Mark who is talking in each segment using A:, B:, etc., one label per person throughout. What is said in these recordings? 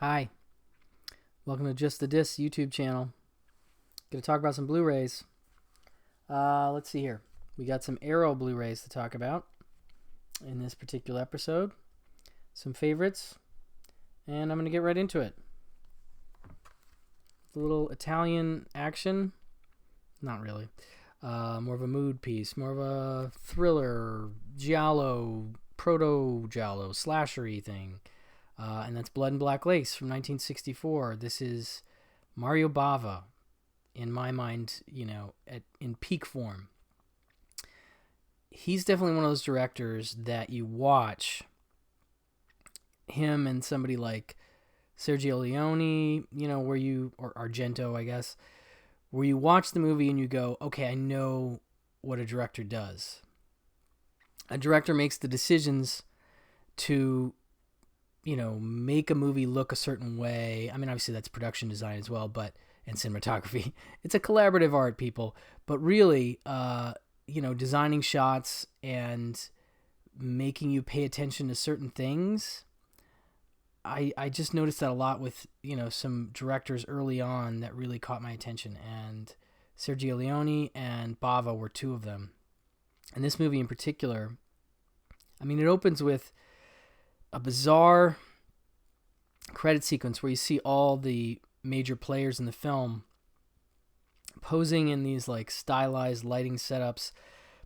A: Hi, welcome to Just the Disc YouTube channel. Gonna talk about some Blu-rays. Let's see here. We got some Arrow Blu-rays to talk about in this particular episode. Some favorites, and I'm gonna get right into it. A little Italian action, not really. More of a mood piece, more of a thriller, giallo, proto-giallo, slashery thing. And that's Blood and Black Lace from 1964. This is Mario Bava, in my mind, in peak form. He's definitely one of those directors that you watch him and somebody like Sergio Leone, or Argento, I guess, where you watch the movie and you go, okay, I know what a director does. A director makes the decisions to make a movie look a certain way. I mean, obviously that's production design as well, and cinematography. It's a collaborative art, people. But really, designing shots and making you pay attention to certain things. I just noticed that a lot with, some directors early on that really caught my attention. And Sergio Leone and Bava were two of them. And this movie in particular, it opens with a bizarre credit sequence where you see all the major players in the film posing in these like stylized lighting setups,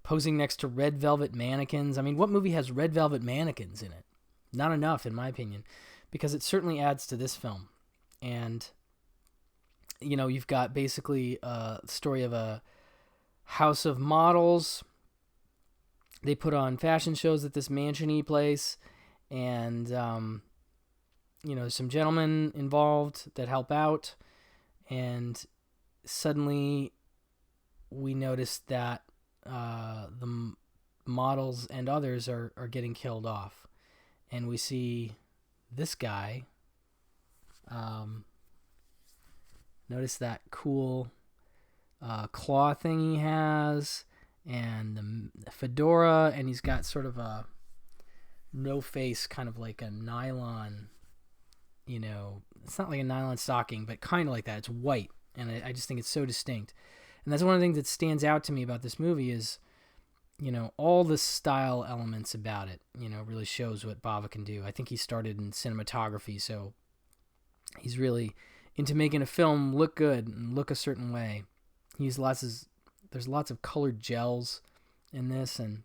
A: posing next to red velvet mannequins. What movie has red velvet mannequins in it? Not enough, in my opinion, because it certainly adds to this film. And you've got basically a story of a house of models. They put on fashion shows at this mansion-y place. And, some gentlemen involved that help out. And suddenly we notice that the models and others are getting killed off. And we see this guy. Notice that cool claw thing he has. And the fedora. And he's got sort of a no face, kind of like a nylon, it's not like a nylon stocking, but kind of like that. It's white, and I just think it's so distinct. And that's one of the things that stands out to me about this movie is, all the style elements about it, really shows what Bava can do. I think he started in cinematography, so he's really into making a film look good and look a certain way. There's lots of colored gels in this, and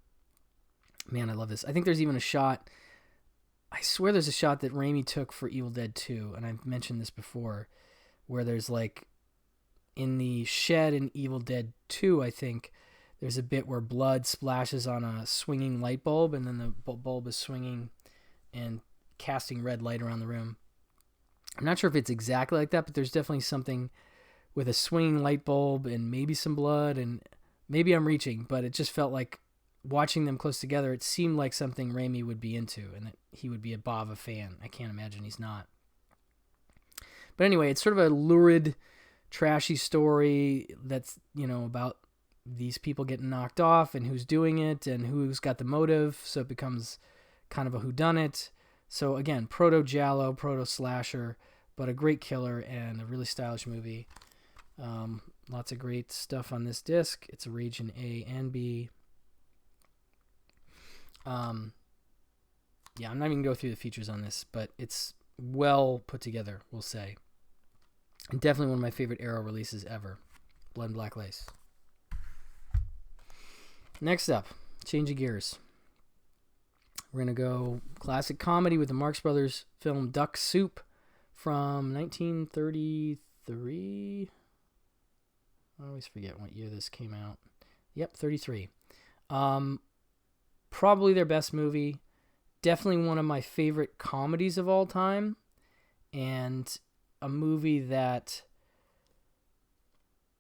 A: man, I love this. I think there's even a shot, I swear there's a shot that Raimi took for Evil Dead 2, and I've mentioned this before, where there's like, in the shed in Evil Dead 2, I think, there's a bit where blood splashes on a swinging light bulb, and then the bulb is swinging and casting red light around the room. I'm not sure if it's exactly like that, but there's definitely something with a swinging light bulb and maybe some blood, and maybe I'm reaching, but it just felt like, watching them close together, it seemed like something Raimi would be into, and that he would be a Bava fan. I can't imagine he's not. But anyway, it's sort of a lurid, trashy story that's, about these people getting knocked off and who's doing it and who's got the motive, so it becomes kind of a whodunit. So again, proto-giallo, proto-slasher, but a great killer and a really stylish movie. Lots of great stuff on this disc. It's a region A and B. I'm not even going to go through the features on this, but it's well put together, we'll say. And definitely one of my favorite Arrow releases ever. Blood and Black Lace. Next up, change of gears. We're going to go classic comedy with the Marx Brothers film Duck Soup from 1933. I always forget what year this came out. Yep, 33. Probably their best movie. Definitely one of my favorite comedies of all time. And a movie that,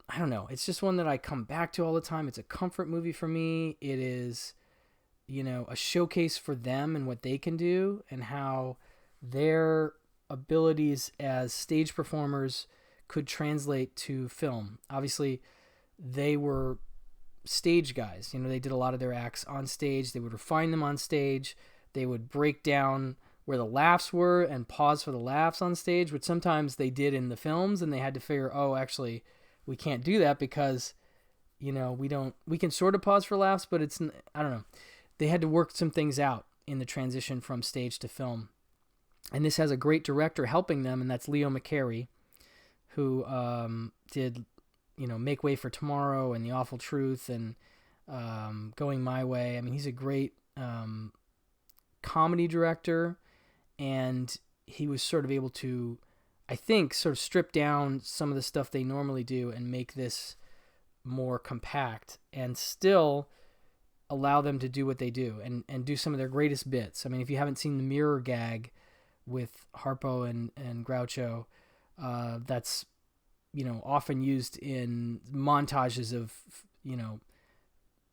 A: I don't know, it's just one that I come back to all the time. It's a comfort movie for me. It is, a showcase for them and what they can do and how their abilities as stage performers could translate to film. Obviously, they were stage guys. They did a lot of their acts on stage. They would refine them on stage. They would break down where the laughs were and pause for the laughs on stage, which sometimes they did in the films, and they had to figure, oh, actually, we can't do that because, we can sort of pause for laughs, but I don't know. They had to work some things out in the transition from stage to film. And this has a great director helping them, and that's Leo McCarey, who did, Make Way for Tomorrow and The Awful Truth and Going My Way. I mean, he's a great comedy director, and he was sort of able to, I think, sort of strip down some of the stuff they normally do and make this more compact and still allow them to do what they do and do some of their greatest bits. I mean, if you haven't seen the mirror gag with Harpo and Groucho, that's, often used in montages of,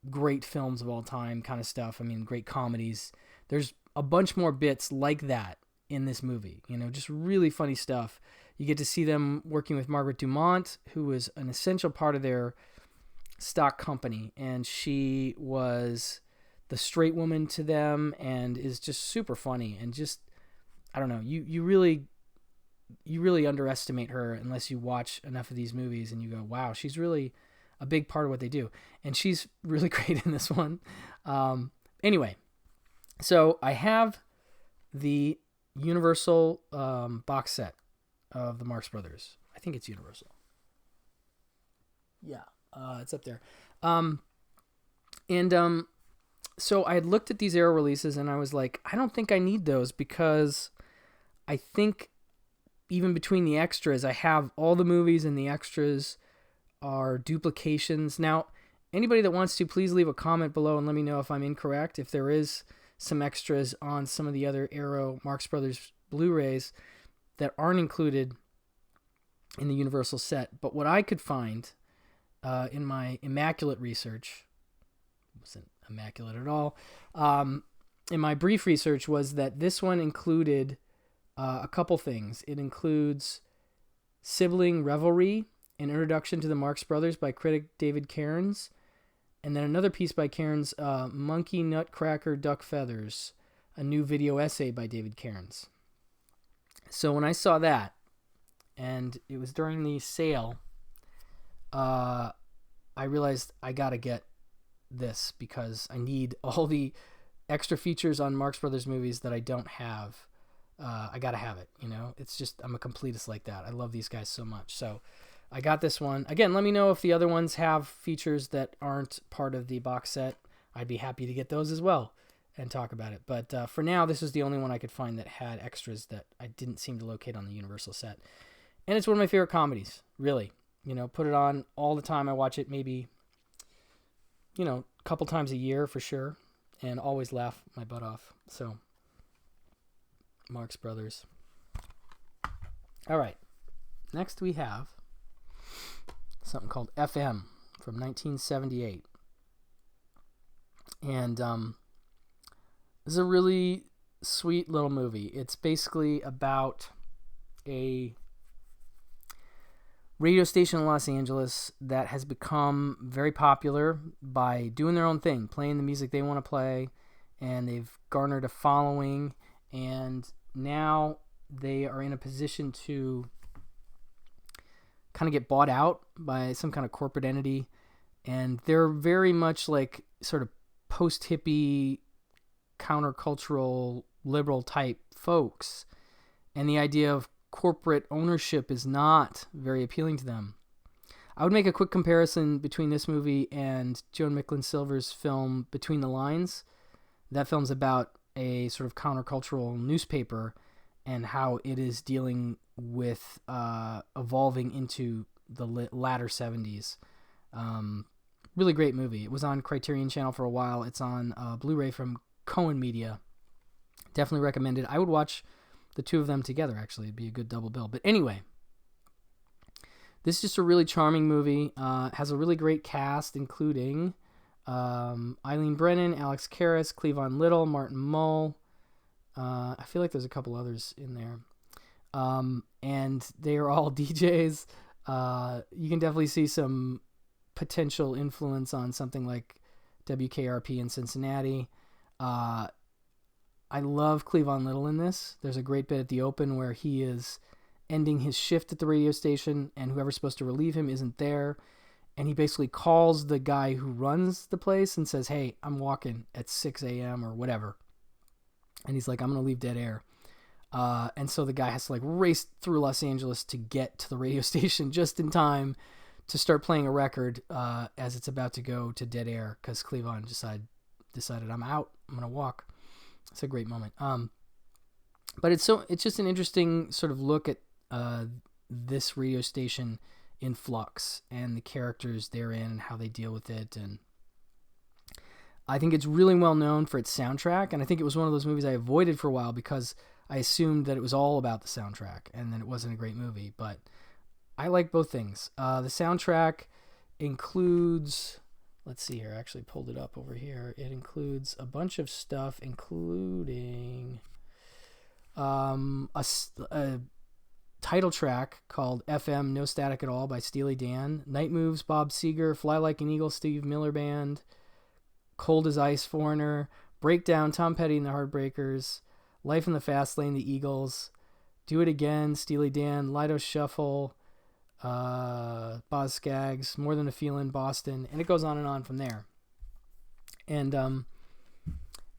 A: great films of all time kind of stuff. I mean, great comedies. There's a bunch more bits like that in this movie, just really funny stuff. You get to see them working with Margaret Dumont, who was an essential part of their stock company, and she was the straight woman to them and is just super funny and just, I don't know, you really underestimate her unless you watch enough of these movies and you go, wow, she's really a big part of what they do. And she's really great in this one. Anyway, so I have the Universal box set of the Marx Brothers. I think it's Universal. Yeah, it's up there. So I had looked at these Arrow releases and I was like, I don't think I need those because I think even between the extras, I have all the movies and the extras are duplications. Now, anybody that wants to, please leave a comment below and let me know if I'm incorrect. If there is some extras on some of the other Arrow Marx Brothers Blu-rays that aren't included in the Universal set. But what I could find in my immaculate research, wasn't immaculate at all, in my brief research was that this one included a couple things. It includes Sibling Revelry, an introduction to the Marx Brothers by critic David Cairns, and then another piece by Cairns, Monkey Nutcracker Duck Feathers, a new video essay by David Cairns. So when I saw that, and it was during the sale, I realized I gotta get this because I need all the extra features on Marx Brothers movies that I don't have. I gotta have it, it's just, I'm a completist like that. I love these guys so much. So I got this one. Again, let me know if the other ones have features that aren't part of the box set. I'd be happy to get those as well and talk about it. But for now, this is the only one I could find that had extras that I didn't seem to locate on the Universal set. And it's one of my favorite comedies, really. Put it on all the time. I watch it maybe, a couple times a year for sure, and always laugh my butt off. So, Marx Brothers. All right. Next we have something called FM from 1978. And this is a really sweet little movie. It's basically about a radio station in Los Angeles that has become very popular by doing their own thing, playing the music they want to play, and they've garnered a following, and now they are in a position to kind of get bought out by some kind of corporate entity, and they're very much like sort of post-hippie, countercultural, liberal type folks, and the idea of corporate ownership is not very appealing to them. I would make a quick comparison between this movie and Joan Micklin Silver's film Between the Lines. That film's about a sort of countercultural newspaper and how it is dealing with evolving into the latter 70s. Really great movie. It was on Criterion Channel for a while. It's on Blu-ray from Cohen Media. Definitely recommended. I would watch the two of them together, actually. It'd be a good double bill. But anyway, this is just a really charming movie. Has a really great cast, including Eileen Brennan, Alex Karras, Cleavon Little, Martin Mull. I feel like there's a couple others in there. And they are all DJs. You can definitely see some potential influence on something like WKRP in Cincinnati. I love Cleavon Little in this. There's a great bit at the open where he is ending his shift at the radio station, and whoever's supposed to relieve him isn't there. And he basically calls the guy who runs the place and says, hey, I'm walking at 6 a.m. or whatever. And he's like, I'm going to leave dead air. And so the guy has to like race through Los Angeles to get to the radio station just in time to start playing a record as it's about to go to dead air because Cleavon decided I'm out. I'm going to walk. It's a great moment. But it's just an interesting sort of look at this radio station in flux and the characters therein and how they deal with it. And I think it's really well known for its soundtrack. And I think it was one of those movies I avoided for a while because I assumed that it was all about the soundtrack and then it wasn't a great movie. But I like both things. The soundtrack includes, let's see here, I actually pulled it up over here. It includes a bunch of stuff, including a title track called FM No Static at All by Steely Dan, Night Moves, Bob Seger, Fly Like an Eagle, Steve Miller Band, Cold as Ice, Foreigner, Breakdown, Tom Petty and the Heartbreakers, Life in the Fast Lane, The Eagles, Do It Again, Steely Dan, Lido Shuffle, Boz Scaggs, More Than a Feelin', Boston, and it goes on from there. And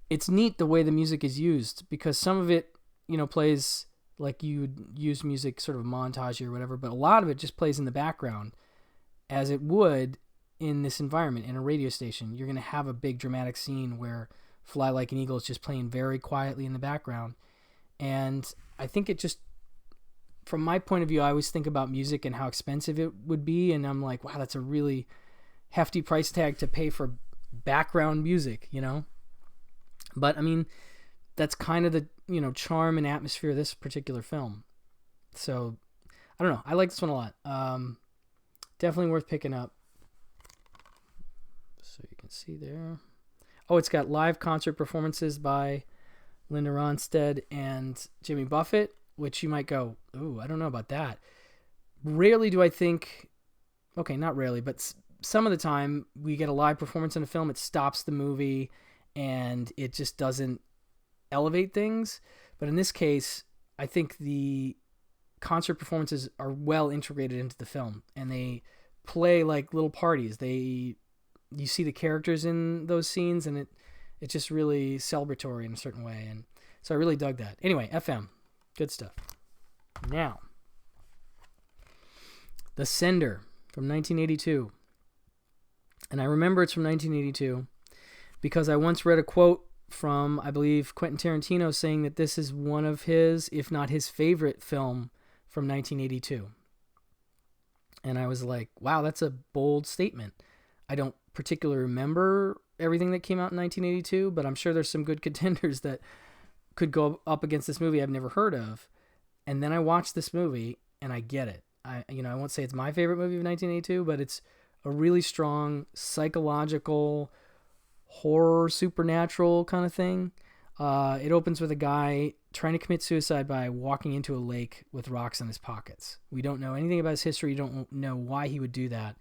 A: it's neat the way the music is used because some of it, plays like you would use music sort of montage or whatever, but a lot of it just plays in the background as it would in this environment in a radio station. You're going to have a big dramatic scene where Fly Like an Eagle is just playing very quietly in the background. And I think it just, from my point of view, I always think about music and how expensive it would be. And I'm like, wow, that's a really hefty price tag to pay for background music, But I mean, that's kind of the, charm and atmosphere of this particular film. So I don't know. I like this one a lot. Definitely worth picking up. So you can see there. Oh, it's got live concert performances by Linda Ronstadt and Jimmy Buffett, which you might go, ooh, I don't know about that. Rarely do I think, okay, not rarely, but some of the time we get a live performance in a film, it stops the movie and it just doesn't elevate things. But in this case, I think the concert performances are well integrated into the film and they play like little parties. You see the characters in those scenes and it's just really celebratory in a certain way. And so I really dug that. Anyway, FM, good stuff. Now, The Sender from 1982. And I remember it's from 1982 because I once read a quote from, I believe, Quentin Tarantino saying that this is one of his, if not his favorite film from 1982. And I was like, wow, that's a bold statement. I don't particularly remember everything that came out in 1982, but I'm sure there's some good contenders that could go up against this movie I've never heard of. And then I watched this movie and I get it. I won't say it's my favorite movie of 1982, but it's a really strong psychological horror, supernatural kind of thing. It opens with a guy trying to commit suicide by walking into a lake with rocks in his pockets. We don't know anything about his history. You don't know why he would do that.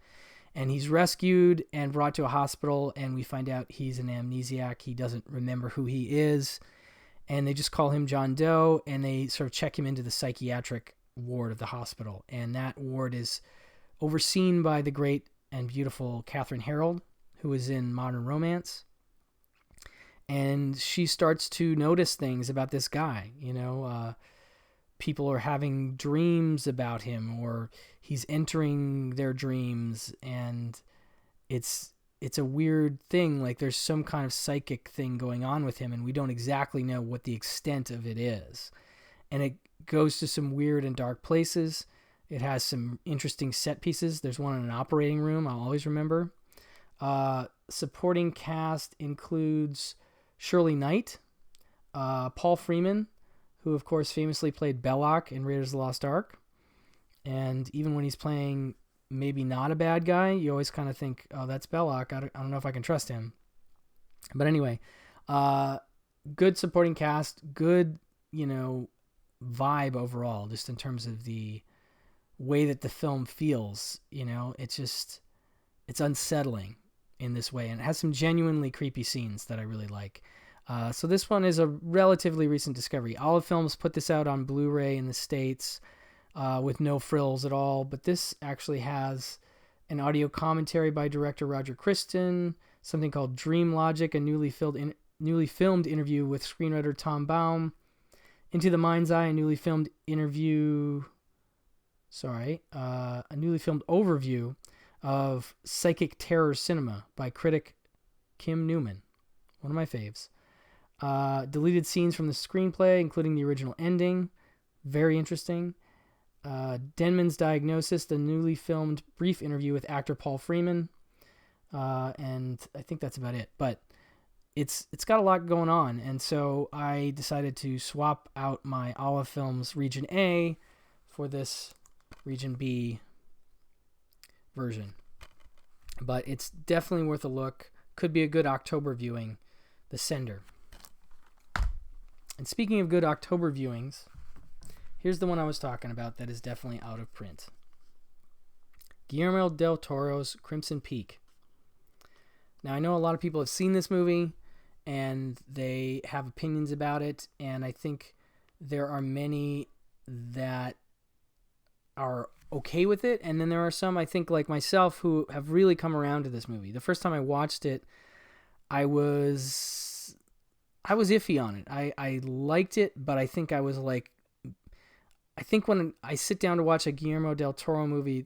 A: And he's rescued and brought to a hospital, and we find out he's an amnesiac. He doesn't remember who he is. And they just call him John Doe, and they sort of check him into the psychiatric ward of the hospital. And that ward is overseen by the great and beautiful Catherine Harold, who is in Modern Romance. And she starts to notice things about this guy. People are having dreams about him, or he's entering their dreams, and it's a weird thing. Like there's some kind of psychic thing going on with him, and we don't exactly know what the extent of it is. And it goes to some weird and dark places. It has some interesting set pieces. There's one in an operating room, I'll always remember. Supporting cast includes Shirley Knight, Paul Freeman, who of course famously played Belloc in Raiders of the Lost Ark. And even when he's playing maybe not a bad guy, you always kind of think, oh, that's Belloc. I don't know if I can trust him. But anyway, good supporting cast, good, vibe overall, just in terms of the way that the film feels. It's unsettling in this way. And it has some genuinely creepy scenes that I really like. So this one is a relatively recent discovery. Olive Films put this out on Blu-ray in the States with no frills at all, but this actually has an audio commentary by director Roger Kristin, something called Dream Logic, a newly filmed interview with screenwriter Tom Baum, Into the Mind's Eye, a newly filmed overview of psychic terror cinema by critic Kim Newman, one of my faves. Deleted scenes from the screenplay, including the original ending, very interesting. Denman's Diagnosis, the newly filmed brief interview with actor Paul Freeman, and I think that's about it. But it's got a lot going on, and so I decided to swap out my Olive Films Region A for this Region B version. But it's definitely worth a look. Could be a good October viewing. The Sender. And speaking of good October viewings, here's the one I was talking about that is definitely out of print. Guillermo del Toro's Crimson Peak. Now, I know a lot of people have seen this movie, and they have opinions about it, and I think there are many that are okay with it, and then there are some, I think, like myself, who have really come around to this movie. The first time I watched it, I was iffy on it. I liked it, but I think I was like, I think when I sit down to watch a Guillermo del Toro movie,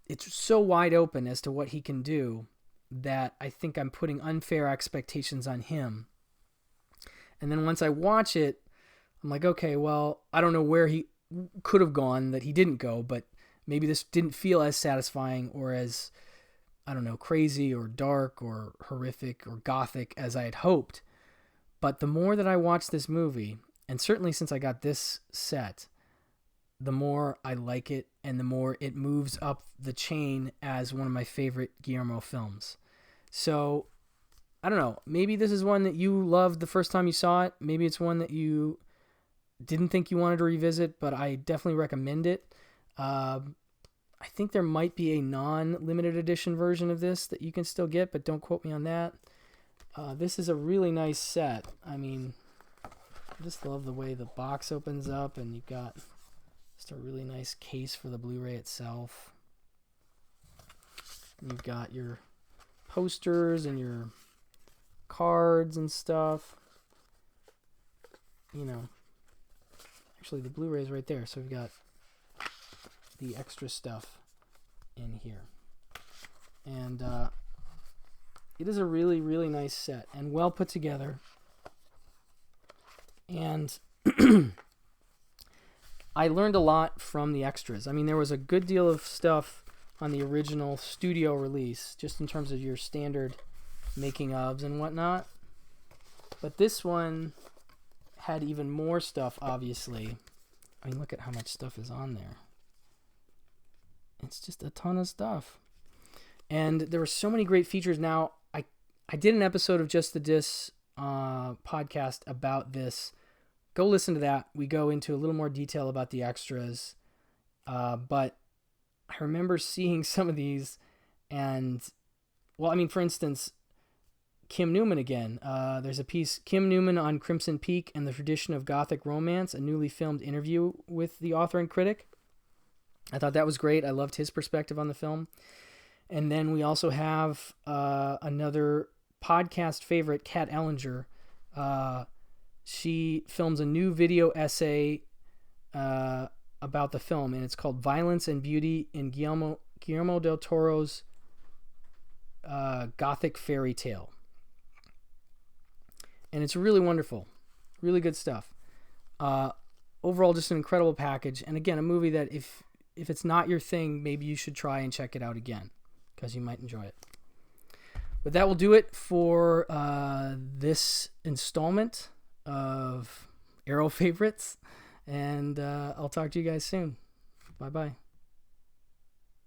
A: it's so wide open as to what he can do that I think I'm putting unfair expectations on him. And then once I watch it, I'm like, okay, well, I don't know where he could have gone that he didn't go, but maybe this didn't feel as satisfying or as, I don't know, crazy or dark or horrific or gothic as I had hoped. But the more that I watch this movie, and certainly since I got this set, the more I like it and the more it moves up the chain as one of my favorite Guillermo films. So, I don't know, maybe this is one that you loved the first time you saw it. Maybe it's one that you didn't think you wanted to revisit, but I definitely recommend it. I think there might be a non-limited edition version of this that you can still get, but don't quote me on that. This is a really nice set. I mean, I just love the way the box opens up, and you've got just a really nice case for the Blu-ray itself. You've got your posters and your cards and stuff. You know, actually the Blu-ray is right there, so we've got the extra stuff in here. And it is a really, really nice set and well put together. And I learned a lot from the extras. I mean, there was a good deal of stuff on the original studio release, just in terms of your standard making ofs and whatnot. But this one had even more stuff, obviously. I mean, look at how much stuff is on there. It's just a ton of stuff. And there were so many great features. Now, I did an episode of Just the Dis podcast about this. Go listen to that. We go into a little more detail about the extras. But I remember seeing some of these and, well, I mean, for instance, Kim Newman again. There's a piece, Kim Newman on Crimson Peak and the Tradition of Gothic Romance, a newly filmed interview with the author and critic. I thought that was great. I loved his perspective on the film. And then we also have another podcast favorite, Kat Ellinger. She films a new video essay about the film, and it's called Violence and Beauty in Guillermo del Toro's Gothic Fairy Tale. And it's really wonderful. Really good stuff. Overall, just an incredible package. And again, a movie that if it's not your thing, maybe you should try and check it out again, because you might enjoy it. But that will do it for this installment of Arrow Favorites. And I'll talk to you guys soon. Bye-bye.